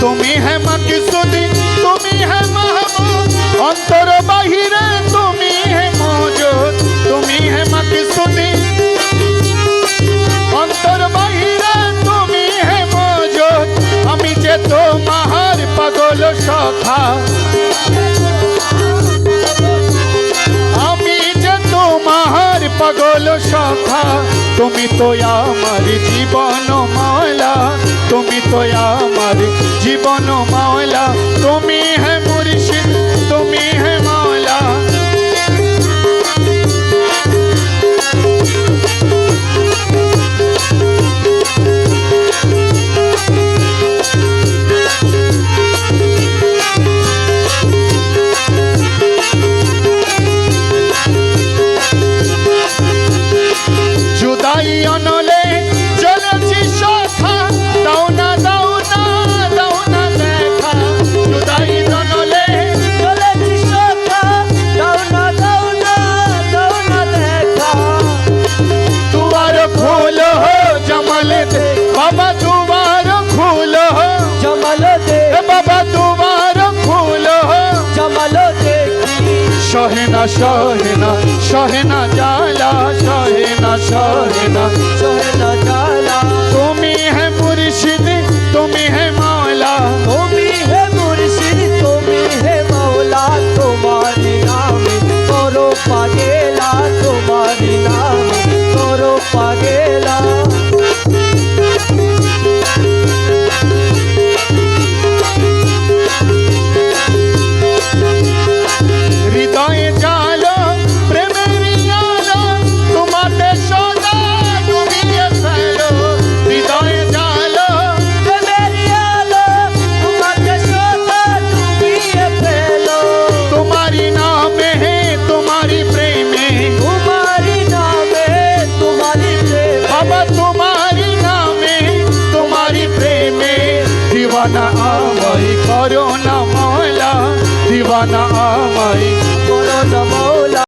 তুমি হে মাকসুদি তুমি হে মাহবুব অন্তর বাহিরে তুমি হে মওজুদ তুমি হে মাকসুদি অন্তর বাহিরে তুমি হে মওজুদ আমি যে তোমার পাগল সখা আমি যে তোমার পাগল সখা তুমি তো আমার জীবন মাওলা তুমি তো আমার জীবন মাওলা তুমি হে মুর্শিদ তুমি হে মাওলা জুদাই অনলে চলেছি সখা দাও না দাও না দাও না দেখা জুদাই অনলে চলেছি সখা দাও না দাও না দাও না দেখা দুয়ার খোলো জমল দে বাবা দুয়ার খোলো জমল দে বাবা দুয়ার খোলো জমল দেখি সহেনা সহেনা সহেনা জালা সহেনা সহেনা সোহেনা জালা তুমি হে মুর্শিদ তুমি হে মাওলা তুমি হে মুর্শিদ তুমি হে মাওলা তোমারি নামে করো পাগেলা তোমারি নামে করো পাগেলা হৃদয়ে জালো প্রেমের জালো তোমাতে সদা ডুবিয়ে ফেলো হৃদয়ে জালো প্রেমের আলো তোমাকে সদা ডুবিয়ে ফেলো তোমারি নামে তোমারি প্রেমে তোমারি নামে তোমারি প্রেমে বাবা তোমারি নামে তোমারি প্রেমে দিওয়ানা আমায় করো না মাওলা দিওয়ানা আমায় করো না